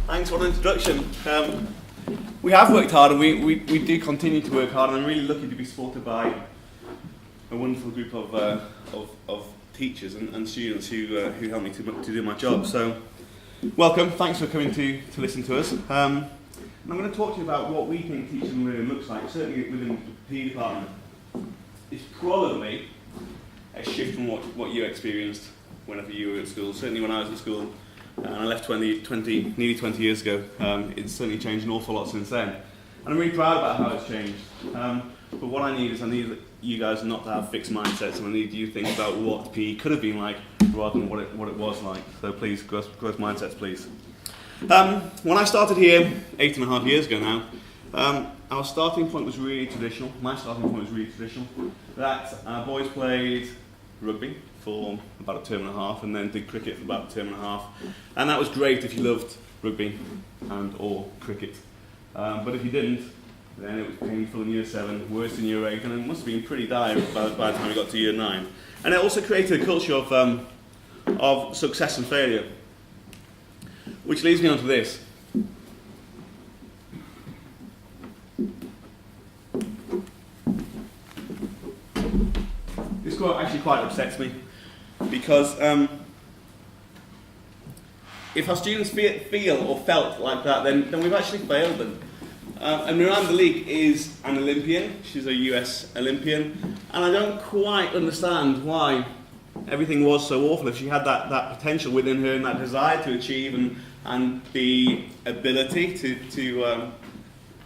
Thanks, what an introduction. We have worked hard and we do continue to work hard, and I'm really lucky to be supported by a wonderful group of teachers and students who help me to do my job. So, welcome, thanks for coming to listen to us. And I'm going to talk to you about what we think teaching and learning looks like, certainly within the PE department. It's probably a shift from what you experienced whenever you were at school. Certainly when I was at school, and I left nearly 20 years ago, it's certainly changed an awful lot since then. And I'm really proud about how it's changed. But what I need you guys not to have fixed mindsets, and I need you to think about what PE could have been like rather than what it was like. So please, growth mindsets, please. When I started here 8.5 years ago now, our starting point was really traditional. My starting point was really traditional. That boys played rugby for about a term and a half, and then did cricket for about a term and a half. And that was great if you loved rugby and or cricket. But if you didn't, then it was painful in year 7, worse in year 8, and it must have been pretty dire by the time we got to year 9. And it also created a culture of success and failure. Which leads me on to this. This quote actually quite upsets me, because if our students feel or felt like that, then we've actually failed them. And Miranda Leak is an Olympian. She's a US Olympian, and I don't quite understand why everything was so awful if she had that potential within her and that desire to achieve and the ability to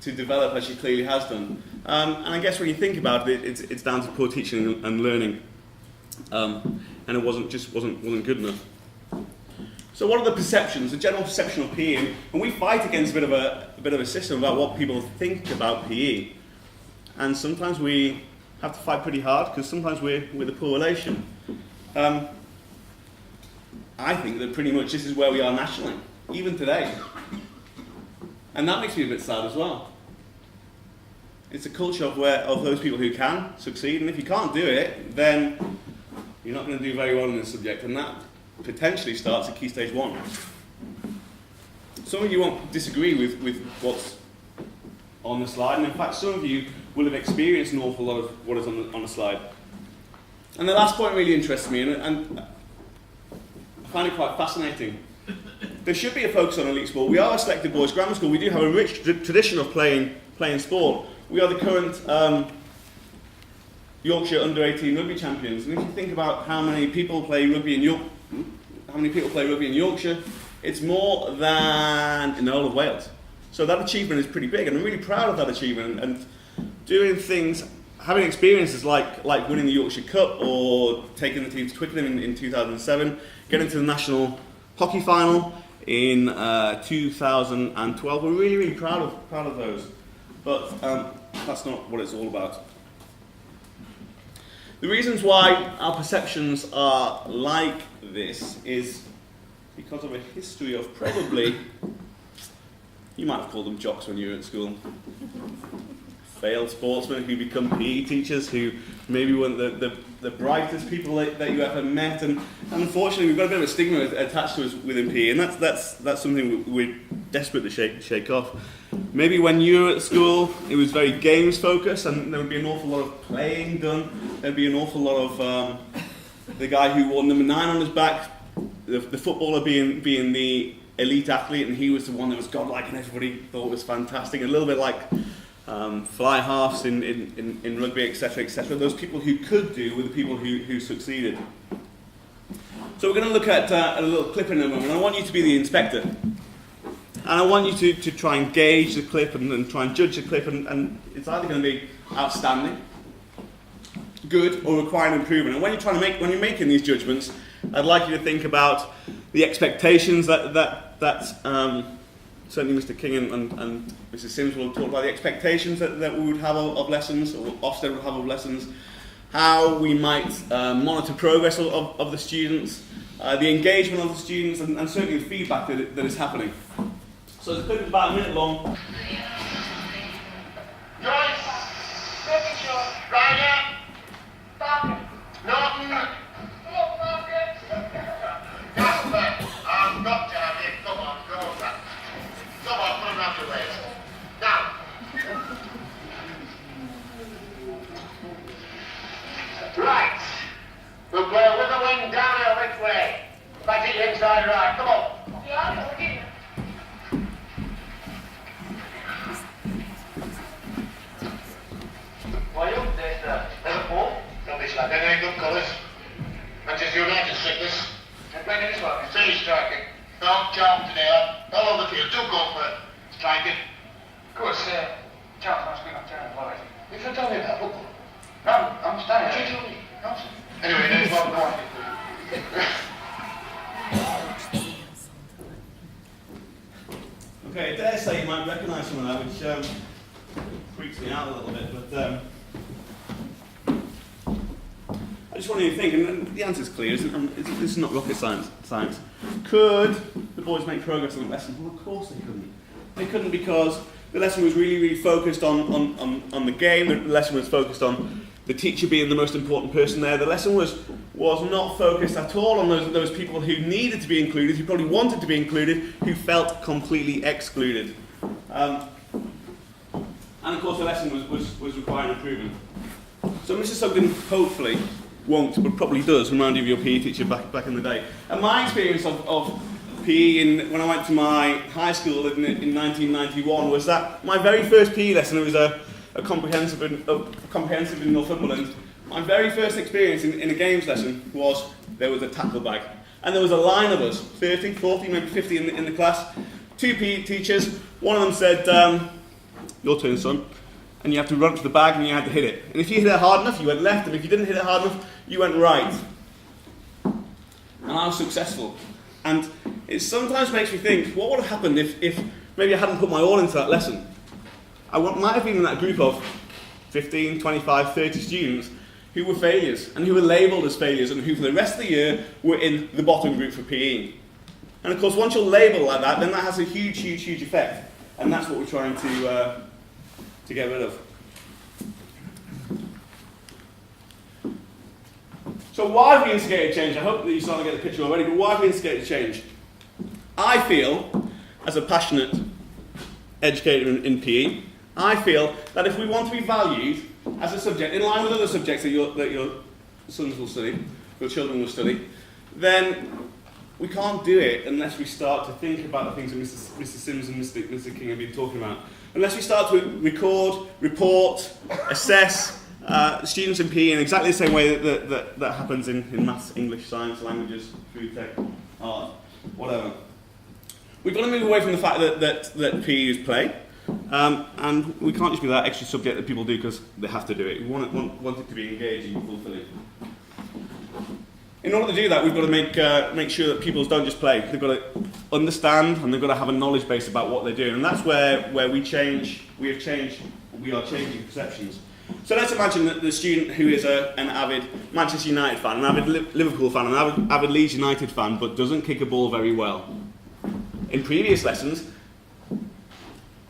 develop as she clearly has done. And I guess when you think about it, it's down to poor teaching and learning, and it wasn't good enough. So what are the perceptions, the general perception of PE? And we fight against a bit of a system about what people think about PE, and sometimes we have to fight pretty hard because sometimes we're the poor relation. I think that pretty much this is where we are nationally, even today, and that makes me a bit sad as well. It's a culture of those people who can succeed, and if you can't do it, then you're not going to do very well in this subject, and that potentially starts at Key Stage 1. Some of you won't disagree with what's on the slide, and in fact some of you will have experienced an awful lot of what is on the slide. And the last point really interests me, and I find it quite fascinating. There should be a focus on elite sport. We are a selected boys' grammar school. We do have a rich tradition of playing sport. We are the current Yorkshire under-18 rugby champions, and if you think about how many people play rugby in Yorkshire, it's more than in the whole of Wales. So that achievement is pretty big, and I'm really proud of that achievement. And doing things, having experiences like winning the Yorkshire Cup or taking the team to Twickenham in 2007, getting to the national hockey final in 2012, we're really proud of those. But that's not what it's all about. The reasons why our perceptions are like this is because of a history of probably, you might have called them jocks when you were at school, failed sportsmen who become PE teachers, who maybe weren't the brightest people that you ever met, and unfortunately we've got a bit of a stigma attached to us within PE, and that's something we're desperate to shake off. Maybe when you were at school, it was very games focused, and there would be an awful lot of playing done. There'd be an awful lot of the guy who wore number 9 on his back, the footballer being the elite athlete, and he was the one that was godlike, and everybody thought it was fantastic. A little bit like fly halves in rugby, etc., etc. Those people who could do were the people who succeeded. So we're going to look at a little clip in a moment. I want you to be the inspector. And I want you to try and gauge the clip and try and judge the clip, and it's either going to be outstanding, good, or requiring improvement. And when you're making these judgments, I'd like you to think about the expectations that certainly Mr. King and Mrs. Sims will talk about the expectations that we would have of lessons, or Ofsted would have of lessons, how we might monitor progress of the students, the engagement of the students, and certainly the feedback that is happening. So the clip is about a minute long. Joyce, Ryder, Norton, Casper, I've got to have it. Come on, go on. really striking. No, Charlton today, all over the field. Do go for it. Striking. Of course, Charles must be not terrible, all right. You should tell me about football. No, I'm standing You there. tell me. No, sir. Anyway, then, well, go on. Okay, I dare say you might recognise some of that, which freaks me out a little bit, but I just want you to think, and the answer's clear, this is not rocket science. Could the boys make progress on the lesson? Well, of course they couldn't. They couldn't because the lesson was really focused on the game, the lesson was focused on the teacher being the most important person there. The lesson was not focused at all on those people who needed to be included, who probably wanted to be included, who felt completely excluded. And of course the lesson was requiring improvement. So this is something hopefully won't, but probably does remind you of your PE teacher back in the day. And my experience of PE when I went to my high school in 1991 was that my very first PE lesson, it was a comprehensive in Northumberland. My very first experience in a games lesson was there was a tackle bag. And there was a line of us, 30, 40, maybe 50 in the class, 2 PE teachers. One of them said, your turn, son. And you have to run to the bag and you had to hit it. And if you hit it hard enough, you went left, and if you didn't hit it hard enough, you went right. And I was successful. And it sometimes makes me think, what would have happened if maybe I hadn't put my all into that lesson? I might have been in that group of 15, 25, 30 students who were failures, and who were labelled as failures, and who for the rest of the year were in the bottom group for PE. And of course, once you're labelled like that, then that has a huge effect. And that's what we're trying to get rid of. So why have we instigated change? I hope that you're starting to get the picture already, but why have we instigated change? I feel, as a passionate educator in PE, I feel that if we want to be valued as a subject, in line with other subjects that your sons will study, your children will study, then we can't do it unless we start to think about the things that Mr. Sims and Mr. King have been talking about. Unless we start to record, report, assess students in PE in exactly the same way that happens in maths, English, science, languages, food tech, art, whatever. We've got to move away from the fact that PE is play, and we can't just be that extra subject that people do because they have to do it. We want it to be engaging and fulfilling. In order to do that, we've got to make sure that pupils don't just play. They've got to understand, and they've got to have a knowledge base about what they're doing. And that's where we are changing perceptions. So let's imagine that the student who is an avid Manchester United fan, an avid Liverpool fan, an avid Leeds United fan, but doesn't kick a ball very well. In previous lessons,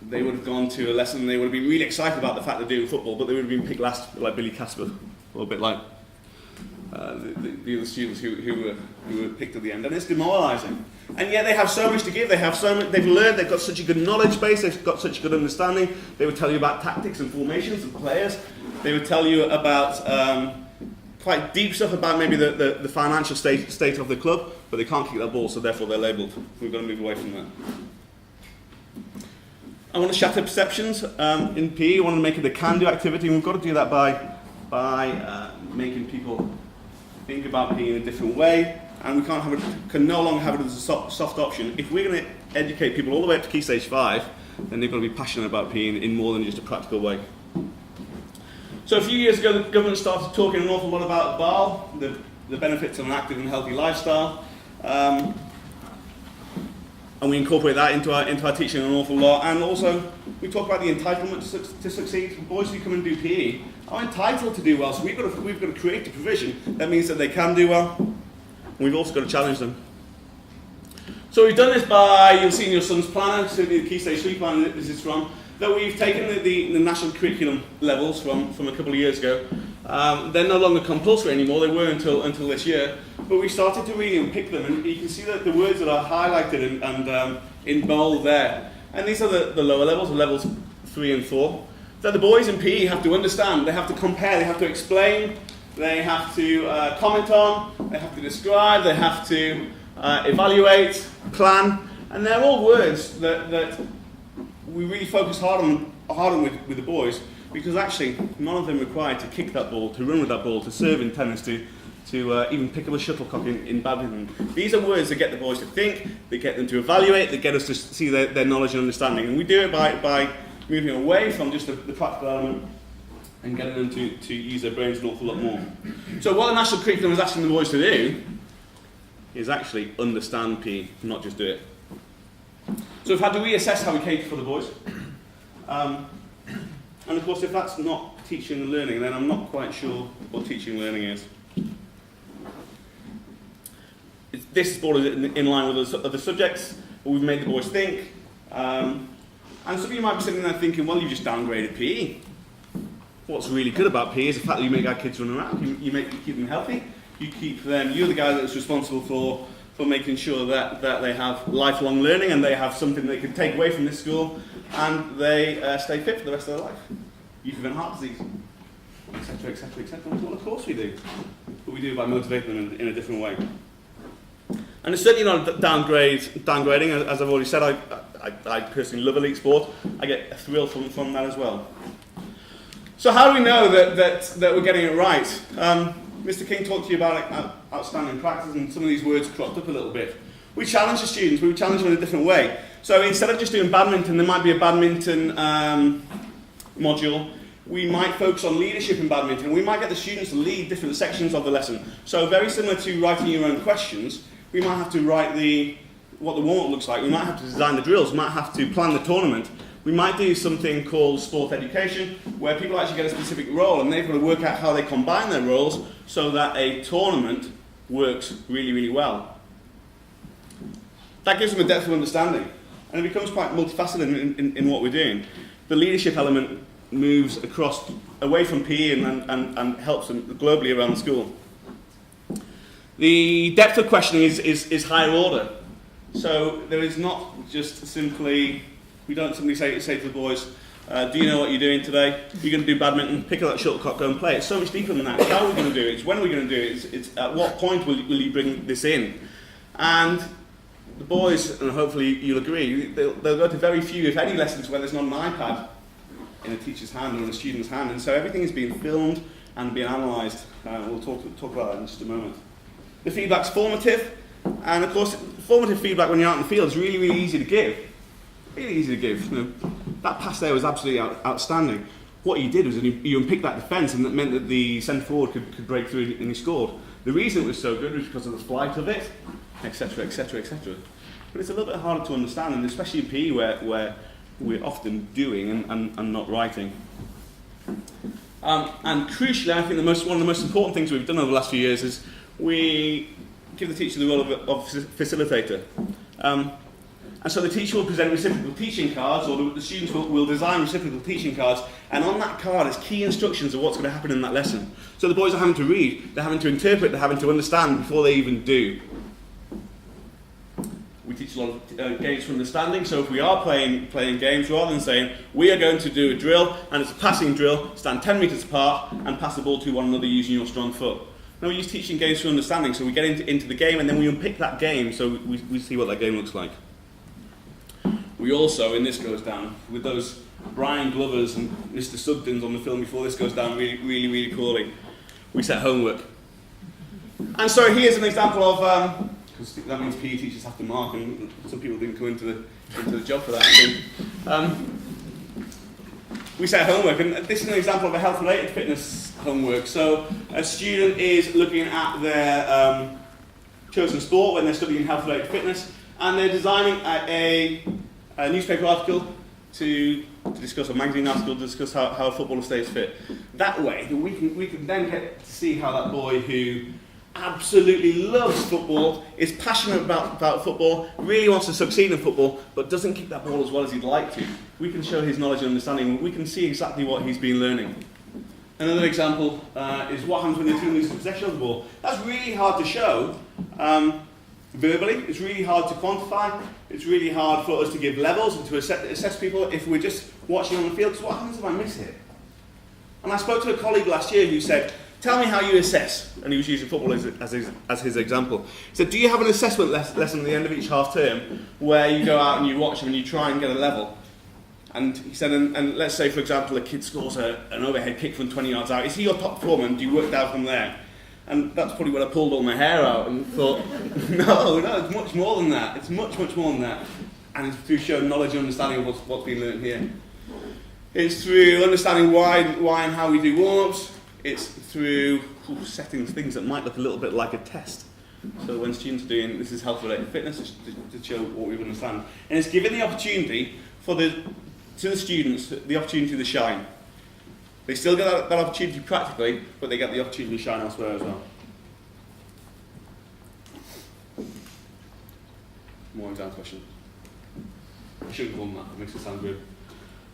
they would have gone to a lesson and they would have been really excited about the fact they're doing football, but they would have been picked last, like Billy Casper, or a bit like the other students who were picked at the end, and it's demoralising. And yet they have so much to give. They've learned. They've got such a good knowledge base. They've got such a good understanding. They would tell you about tactics and formations of players. They would tell you about quite deep stuff about maybe the financial state of the club, but they can't kick that ball, so therefore they're labelled. We've got to move away from that. I want to shatter perceptions in PE. I want to make it a can-do activity, and we've got to do that by making people think about PE in a different way, and we can no longer have it as a soft option. If we're going to educate people all the way up to Key Stage 5, then they've got to be passionate about PE in more than just a practical way. So a few years ago, the government started talking an awful lot about BAL, the benefits of an active and healthy lifestyle, and we incorporate that into our teaching an awful lot. And also, we talk about the entitlement to succeed. Boys who come and do PE are entitled to do well, so we've got to create a provision that means that they can do well. And we've also got to challenge them. So we've done this by, you'll see in your son's planner, certainly the Key Stage 3 plan this is from, that we've taken the national curriculum levels from a couple of years ago. They're no longer compulsory anymore, they were until this year, but we started to really unpick them, and you can see that the words that are highlighted and in bold there. And these are the lower levels, levels 3 and 4, that the boys in PE have to understand, they have to compare, they have to explain, they have to comment on, they have to describe, they have to evaluate, plan, and they're all words that we really focus hard on with the boys, because actually none of them required to kick that ball, to run with that ball, to serve in tennis, to even pick up a shuttlecock in badminton. These are words that get the boys to think, they get them to evaluate, they get us to see their knowledge and understanding. And we do it by moving away from just the practical element and getting them to use their brains an awful lot more. So what the national curriculum is asking the boys to do is actually understand PE, not just do it. So how do we assess how we cater for the boys? And of course, if that's not teaching and learning, then I'm not quite sure what teaching and learning is. This is brought in line with other subjects, but we've made the boys think. And some of you might be sitting there thinking, well, you just downgraded PE. What's really good about PE is the fact that you make our kids run around. You keep them healthy. You're the guy that's responsible for making sure that they have lifelong learning and they have something they can take away from this school and they stay fit for the rest of their life. You prevent heart disease, etc., etc., etc. Well, of course we do. But we do by motivating them in a different way. And it's certainly not downgrading. As I've already said, I personally love elite sport. I get a thrill from that as well. So how do we know that we're getting it right? Mr. King talked to you about outstanding practice, and some of these words cropped up a little bit. We challenge the students, we challenge them in a different way. So instead of just doing badminton, there might be a badminton module. We might focus on leadership in badminton. We might get the students to lead different sections of the lesson. So very similar to writing your own questions, we might have to write what the warm-up looks like. We might have to design the drills. We might have to plan the tournament. We might do something called sport education, where people actually get a specific role and they've got to work out how they combine their roles so that a tournament works really, really well. That gives them a depth of understanding, and it becomes quite multifaceted in what we're doing. The leadership element moves across away from PE and helps them globally around the school. The depth of questioning is higher order. So there is not just simply, we don't simply say to the boys, do you know what you're doing today? You're going to do badminton, pick up that shuttlecock, go and play. It's so much deeper than that. It's how are we going to do it? It's when are we going to do it? It's at what point will you bring this in? And the boys, and hopefully you'll agree, they'll go to very few, if any, lessons where there's not an iPad in a teacher's hand or in a student's hand. And so everything is being filmed and being analysed. We'll talk about that in just a moment. The feedback's formative. And of course, formative feedback when you're out in the field is really, really easy to give. Really easy to give. You know, that pass there was absolutely outstanding. What you did was you unpicked that defence, and that meant that the centre forward could break through and he scored. The reason it was so good was because of the flight of it, etc., etc., etc. But it's a little bit harder to understand, and especially in PE where we're often doing and not writing. And crucially, I think one of the most important things we've done over the last few years is we give the teacher the role of facilitator. And so the teacher will present reciprocal teaching cards, or the students will design reciprocal teaching cards, and on that card is key instructions of what's going to happen in that lesson. So the boys are having to read, they're having to interpret, they're having to understand before they even do. We teach a lot of games for understanding, so if we are playing games, rather than saying, we are going to do a drill, and it's a passing drill, stand 10 metres apart, and pass the ball to one another using your strong foot. No, we use teaching games for understanding, so we get into the game, and then we unpick that game, so we see what that game looks like. We also, and this goes down, with those Brian Glovers and Mr. Sugdens on the film before this goes down really, really, really poorly, we set homework. And so here's an example of, because that means PE teachers have to mark, and some people didn't come into the job for that, I think. We set homework, and this is an example of a health-related fitness homework. So a student is looking at their chosen sport when they're studying health-related fitness, and they're designing a newspaper article to discuss, a magazine article to discuss how a footballer stays fit. That way, we can then get to see how that boy who absolutely loves football, is passionate about football, really wants to succeed in football, but doesn't kick that ball as well as he'd like to. We can show his knowledge and understanding. We can see exactly what he's been learning. Another example is what happens when the team loses possession of the ball. That's really hard to show verbally. It's really hard to quantify. It's really hard for us to give levels and to assess people if we're just watching on the field. Because what happens if I miss it? And I spoke to a colleague last year who said, tell me how you assess. And he was using football as his example. He said, do you have an assessment lesson at the end of each half term where you go out and you watch them and you try and get a level? And he said, and let's say, for example, a kid scores an overhead kick from 20 yards out. Is he your top performer? And do you work down from there? And that's probably when I pulled all my hair out and thought, no, it's much more than that. It's much, much more than that. And it's through showing knowledge and understanding of what's been learned here. It's through understanding why and how we do warm-ups. It's through setting things that might look a little bit like a test. So when students are doing, this is health-related fitness, to show what we understand. And it's giving the opportunity to the students, the opportunity to shine. They still get that opportunity practically, but they get the opportunity to shine elsewhere as well. More exam question. I shouldn't call them that, it makes it sound good.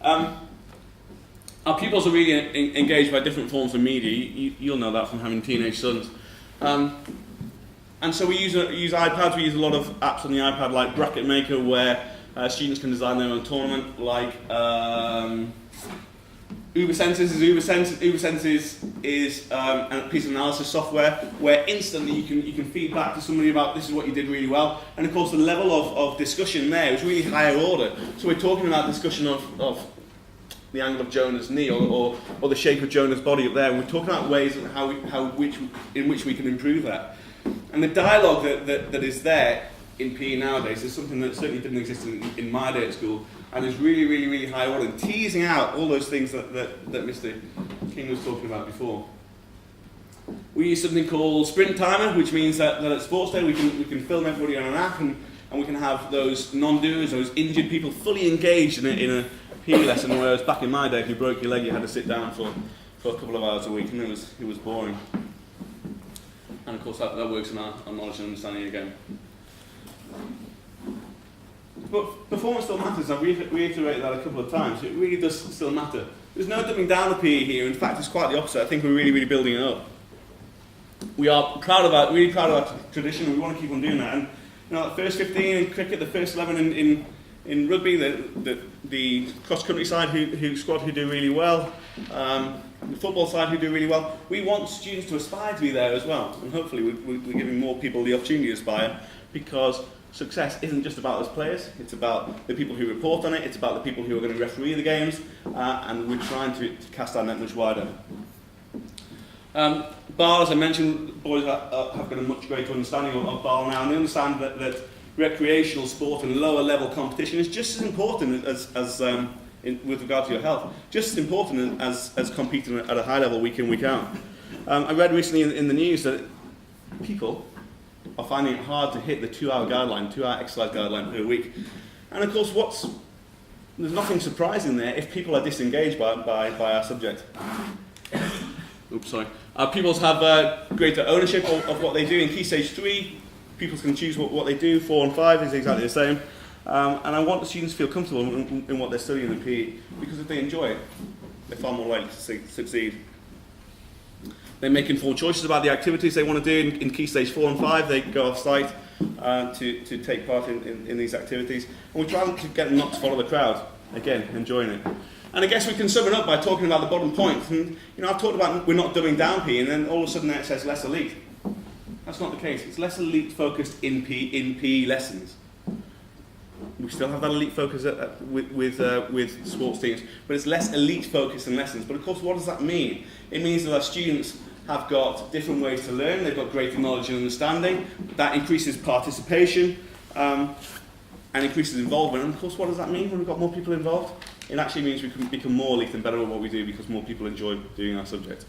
Our pupils are really engaged by different forms of media. You'll know that from having teenage sons. And so we use iPads, we use a lot of apps on the iPad like Bracket Maker, where students can design their own tournament, like UberSense is a piece of analysis software where instantly you can feed back to somebody about this is what you did really well. And of course the level of discussion there is really higher order. So we're talking about discussion of the angle of Jonah's knee or the shape of Jonah's body up there. And we're talking about ways in which we can improve that. And the dialogue that is there in PE nowadays is something that certainly didn't exist in my day at school, and is really, really, really high order, and teasing out all those things that Mr. King was talking about before. We use something called Sprint Timer, which means that at sports day we can film everybody on an app, and we can have those non-doers, those injured people, fully engaged in a PE lesson, whereas back in my day, if you broke your leg, you had to sit down for a couple of hours a week, and it was boring. And of course that works on our knowledge and understanding again. But performance still matters. I've reiterated that a couple of times. It really does still matter. There's no dumbing down the PE here. In fact, it's quite the opposite. I think we're really, really building it up. We are really proud of our tradition, and we want to keep on doing that. And the first 15 in cricket, the first 11 in rugby, the cross-country side squad who do really well, the football side who do really well. We want students to aspire to be there as well, and hopefully we're giving more people the opportunity to aspire, because success isn't just about us players, it's about the people who report on it, it's about the people who are going to referee the games, and we're trying to cast our net much wider. BAL, as I mentioned, boys have got a much greater understanding of BAL now, and they understand that recreational sport and lower level competition is just as important with regard to your health, just as important as competing at a high level week in, week out. I read recently in the news that people are finding it hard to hit the 2-hour guideline, 2-hour exercise guideline per week. And of course, there's nothing surprising there if people are disengaged by our subject. Oops, sorry. Pupils have greater ownership of what they do. In Key Stage 3, pupils can choose what they do. 4 and 5 is exactly the same. And I want the students to feel comfortable in what they're studying in PE, because if they enjoy it, they're far more likely to succeed. They make informed choices about the activities they want to do. In Key Stage 4 and 5, they go off-site to take part in these activities. And we try to get them not to follow the crowd. Again, enjoying it. And I guess we can sum it up by talking about the bottom point. And I've talked about we're not dumbing down PE, and then all of a sudden it says less elite. That's not the case. It's less elite focused in PE lessons. We still have that elite focus with sports teams, but it's less elite focused in lessons. But of course, what does that mean? It means that our students have got different ways to learn, they've got greater knowledge and understanding, that increases participation and increases involvement. And of course, what does that mean when we've got more people involved? It actually means we can become more elite and better at what we do, because more people enjoy doing our subject.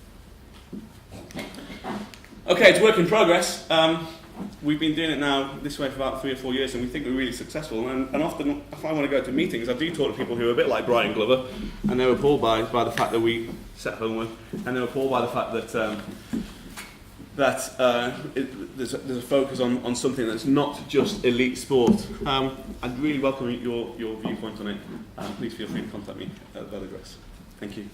Okay, it's work in progress. We've been doing it now this way for about 3 or 4 years, and we think we're really successful. And often, if I want to go to meetings, I do talk to people who are a bit like Brian Glover, and they're appalled by the fact that we set homework, and they're appalled by the fact that there's a focus on something that's not just elite sport. I'd really welcome your viewpoint on it. Please feel free to contact me at that address. Thank you.